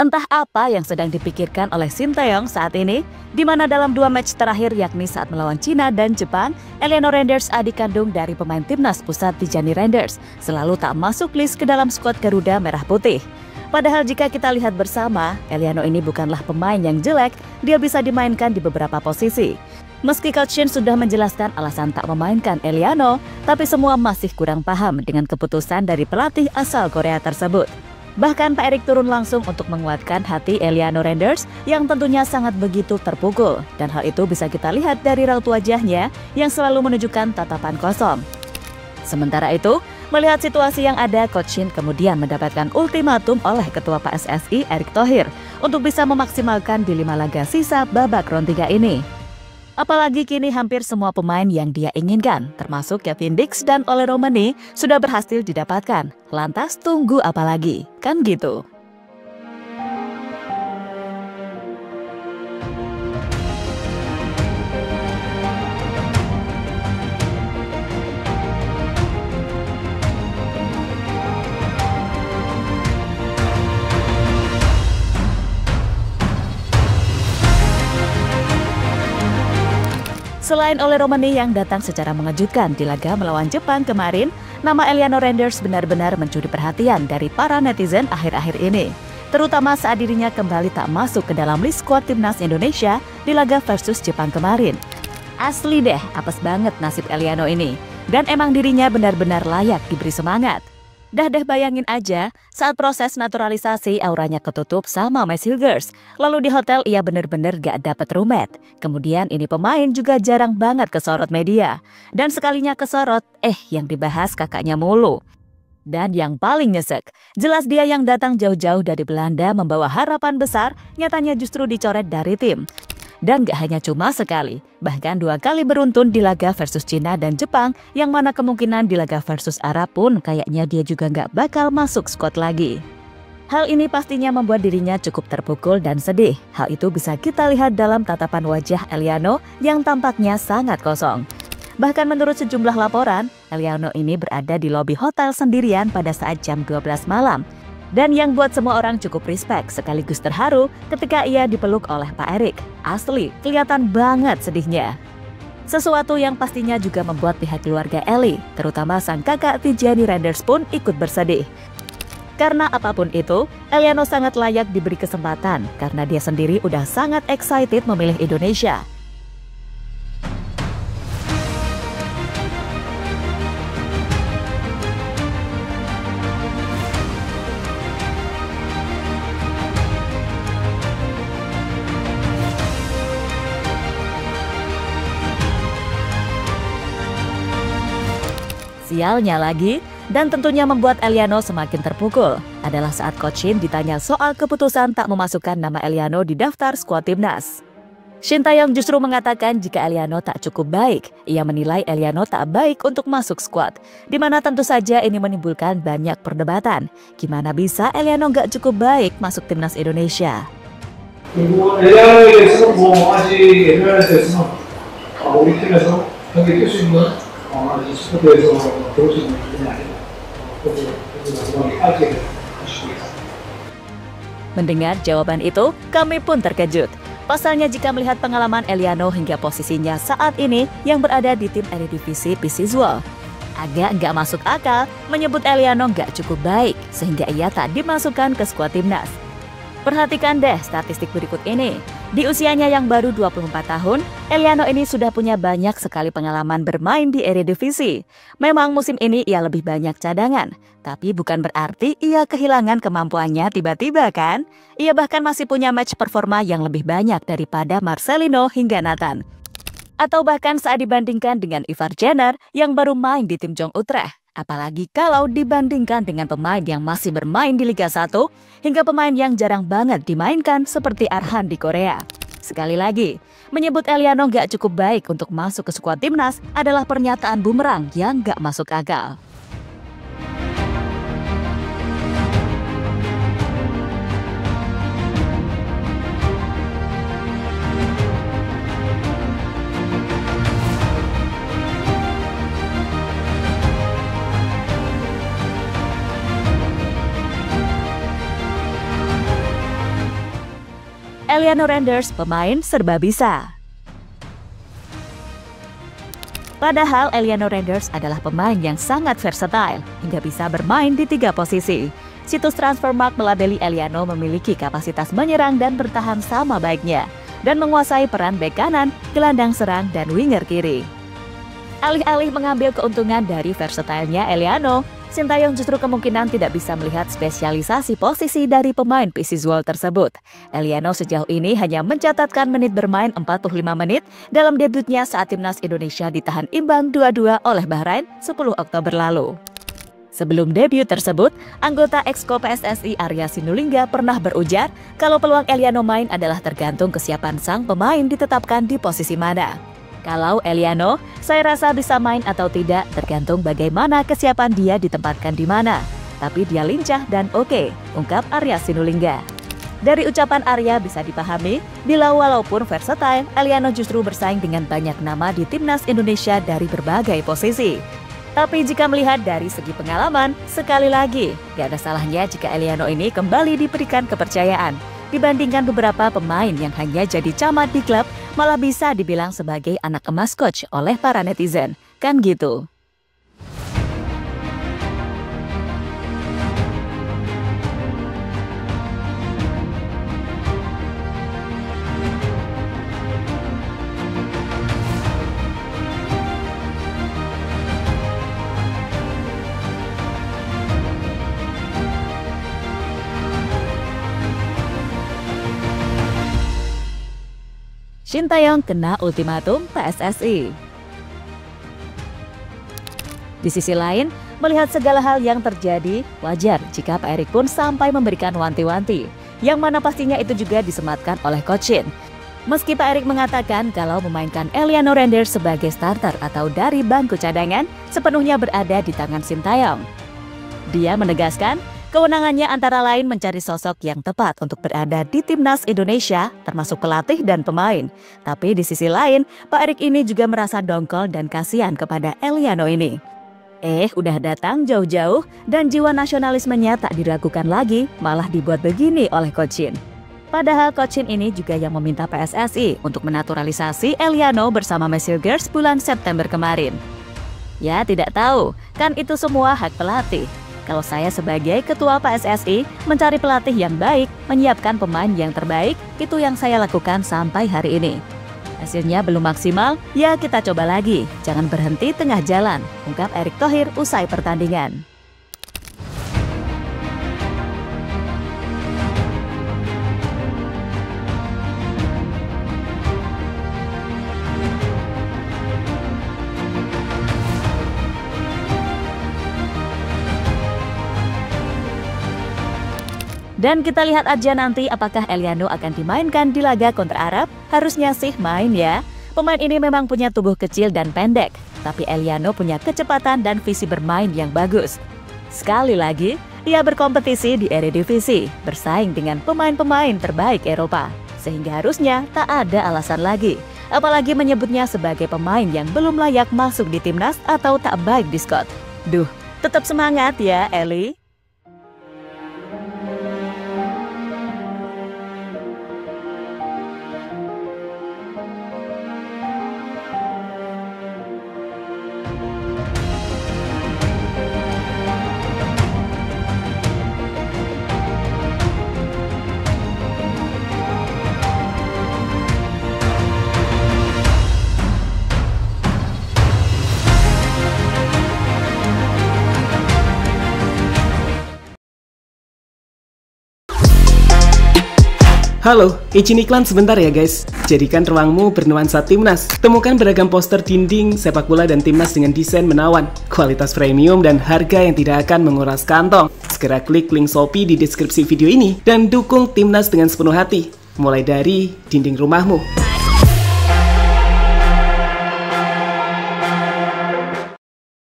Entah apa yang sedang dipikirkan oleh Sinteyong saat ini, di mana dalam 2 match terakhir yakni saat melawan Cina dan Jepang, Eliano Renders, adik kandung dari pemain timnas pusat Tijani Renders, selalu tak masuk list ke dalam skuad Garuda Merah Putih. Padahal jika kita lihat bersama, Eliano ini bukanlah pemain yang jelek, dia bisa dimainkan di beberapa posisi. Meski Coach Shin sudah menjelaskan alasan tak memainkan Eliano, tapi semua masih kurang paham dengan keputusan dari pelatih asal Korea tersebut. Bahkan Pak Erik turun langsung untuk menguatkan hati Eliano Renders yang tentunya sangat begitu terpukul. Dan hal itu bisa kita lihat dari raut wajahnya yang selalu menunjukkan tatapan kosong. Sementara itu, melihat situasi yang ada, Coach Shin kemudian mendapatkan ultimatum oleh Ketua PSSI Erick Thohir untuk bisa memaksimalkan di 5 laga sisa babak round 3 ini. Apalagi kini hampir semua pemain yang dia inginkan, termasuk Kevin Dix dan Ole Romani, sudah berhasil didapatkan. Lantas tunggu apa lagi? Kan gitu. Selain Ole Romani yang datang secara mengejutkan di laga melawan Jepang kemarin, nama Eliano Renders benar-benar mencuri perhatian dari para netizen akhir-akhir ini. Terutama saat dirinya kembali tak masuk ke dalam list skuad timnas Indonesia di laga versus Jepang kemarin. Asli deh, apes banget nasib Eliano ini. Dan emang dirinya benar-benar layak diberi semangat. Dah bayangin aja, saat proses naturalisasi auranya ketutup sama Max Hilgers. Lalu di hotel ia bener-bener gak dapet roommate. Kemudian ini pemain juga jarang banget kesorot media. Dan sekalinya kesorot, yang dibahas kakaknya mulu. Dan yang paling nyesek, jelas dia yang datang jauh-jauh dari Belanda membawa harapan besar, nyatanya justru dicoret dari tim. Dan gak hanya cuma sekali, bahkan 2 kali beruntun di laga versus Cina dan Jepang, yang mana kemungkinan di laga versus Arab pun kayaknya dia juga gak bakal masuk skuad lagi. Hal ini pastinya membuat dirinya cukup terpukul dan sedih. Hal itu bisa kita lihat dalam tatapan wajah Eliano yang tampaknya sangat kosong. Bahkan menurut sejumlah laporan, Eliano ini berada di lobi hotel sendirian pada saat jam 12 malam. Dan yang buat semua orang cukup respect sekaligus terharu ketika ia dipeluk oleh Pak Erik. Asli, kelihatan banget sedihnya. Sesuatu yang pastinya juga membuat pihak keluarga Eli, terutama sang kakak Tijani Renders pun ikut bersedih. Karena apapun itu, Eliano sangat layak diberi kesempatan karena dia sendiri udah sangat excited memilih Indonesia. Sialnya lagi, dan tentunya membuat Eliano semakin terpukul, adalah saat Coach Shin ditanya soal keputusan tak memasukkan nama Eliano di daftar skuad timnas. Sinteyong justru mengatakan jika Eliano tak cukup baik, ia menilai Eliano tak baik untuk masuk skuad, di mana tentu saja ini menimbulkan banyak perdebatan. Gimana bisa Eliano gak cukup baik masuk timnas Indonesia? Eliano에 대해서 아직 Eliano에 대해서 우리 팀에서 경기 뛸 수 있는 스쿼드에서 배울 수 있는 부분이 아니다. Mendengar jawaban itu, kami pun terkejut. Pasalnya jika melihat pengalaman Eliano hingga posisinya saat ini yang berada di tim Eredivisie Pisuzuel, agak nggak masuk akal menyebut Eliano nggak cukup baik sehingga ia tak dimasukkan ke skuad timnas. Perhatikan deh statistik berikut ini. Di usianya yang baru 24 tahun, Eliano ini sudah punya banyak sekali pengalaman bermain di Eredivisie. Memang musim ini ia lebih banyak cadangan, tapi bukan berarti ia kehilangan kemampuannya tiba-tiba kan? Ia bahkan masih punya match performa yang lebih banyak daripada Marcelino hingga Nathan. Atau bahkan saat dibandingkan dengan Ivar Jenner yang baru main di tim Jong Utrecht. Apalagi kalau dibandingkan dengan pemain yang masih bermain di Liga 1 hingga pemain yang jarang banget dimainkan seperti Arhan di Korea. Sekali lagi, menyebut Eliano gak cukup baik untuk masuk ke skuad timnas adalah pernyataan bumerang yang gak masuk akal. Eliano Randers pemain serba bisa. Padahal Eliano Randers adalah pemain yang sangat versatile hingga bisa bermain di 3 posisi. Situs Transfermarkt melabeli Eliano memiliki kapasitas menyerang dan bertahan sama baiknya, dan menguasai peran bek kanan, gelandang serang, dan winger kiri. Alih-alih mengambil keuntungan dari versatilenya Eliano, Sintayong justru kemungkinan tidak bisa melihat spesialisasi posisi dari pemain Pisiswol tersebut. Eliano sejauh ini hanya mencatatkan menit bermain 45 menit dalam debutnya saat timnas Indonesia ditahan imbang 2-2 oleh Bahrain 10 Oktober lalu. Sebelum debut tersebut, anggota Exco PSSI Arya Sinulinga pernah berujar kalau peluang Eliano main adalah tergantung kesiapan sang pemain ditetapkan di posisi mana. Kalau Eliano, saya rasa bisa main atau tidak tergantung bagaimana kesiapan dia ditempatkan di mana. Tapi dia lincah dan oke, ungkap Arya Sinulinga. Dari ucapan Arya bisa dipahami, bila walaupun versatile, Eliano justru bersaing dengan banyak nama di timnas Indonesia dari berbagai posisi. Tapi jika melihat dari segi pengalaman, sekali lagi, gak ada salahnya jika Eliano ini kembali diberikan kepercayaan. Dibandingkan beberapa pemain yang hanya jadi camat di klub, malah bisa dibilang sebagai anak emas coach oleh para netizen. Kan gitu. Sintayong kena ultimatum PSSI. Di sisi lain, melihat segala hal yang terjadi, wajar jika Pak Erik pun sampai memberikan wanti-wanti, yang mana pastinya itu juga disematkan oleh Coach Shin. Meski Pak Erik mengatakan kalau memainkan Eliano Randers sebagai starter atau dari bangku cadangan, sepenuhnya berada di tangan Sintayong. Dia menegaskan, kewenangannya antara lain mencari sosok yang tepat untuk berada di timnas Indonesia, termasuk pelatih dan pemain. Tapi di sisi lain, Pak Erik ini juga merasa dongkol dan kasihan kepada Eliano ini. Udah datang jauh-jauh dan jiwa nasionalismenya tak diragukan lagi, malah dibuat begini oleh Coach Shin. Padahal Coach Shin ini juga yang meminta PSSI untuk menaturalisasi Eliano bersama Messi Girls bulan September kemarin. Ya tidak tahu, kan itu semua hak pelatih. Kalau saya sebagai ketua PSSI mencari pelatih yang baik, menyiapkan pemain yang terbaik, itu yang saya lakukan sampai hari ini. Hasilnya belum maksimal, ya kita coba lagi, jangan berhenti tengah jalan, ungkap Erick Thohir usai pertandingan. Dan kita lihat aja nanti apakah Eliano akan dimainkan di laga kontra Arab. Harusnya sih main ya. Pemain ini memang punya tubuh kecil dan pendek, tapi Eliano punya kecepatan dan visi bermain yang bagus. Sekali lagi, ia berkompetisi di Eredivisie, bersaing dengan pemain-pemain terbaik Eropa. Sehingga harusnya tak ada alasan lagi. Apalagi menyebutnya sebagai pemain yang belum layak masuk di timnas atau tak baik di squad. Duh, tetap semangat ya Eli. Halo, izin iklan sebentar ya guys. Jadikan ruangmu bernuansa timnas. Temukan beragam poster dinding, sepak bola dan timnas dengan desain menawan, kualitas premium dan harga yang tidak akan menguras kantong. Segera klik link Shopee di deskripsi video ini dan dukung timnas dengan sepenuh hati. Mulai dari dinding rumahmu.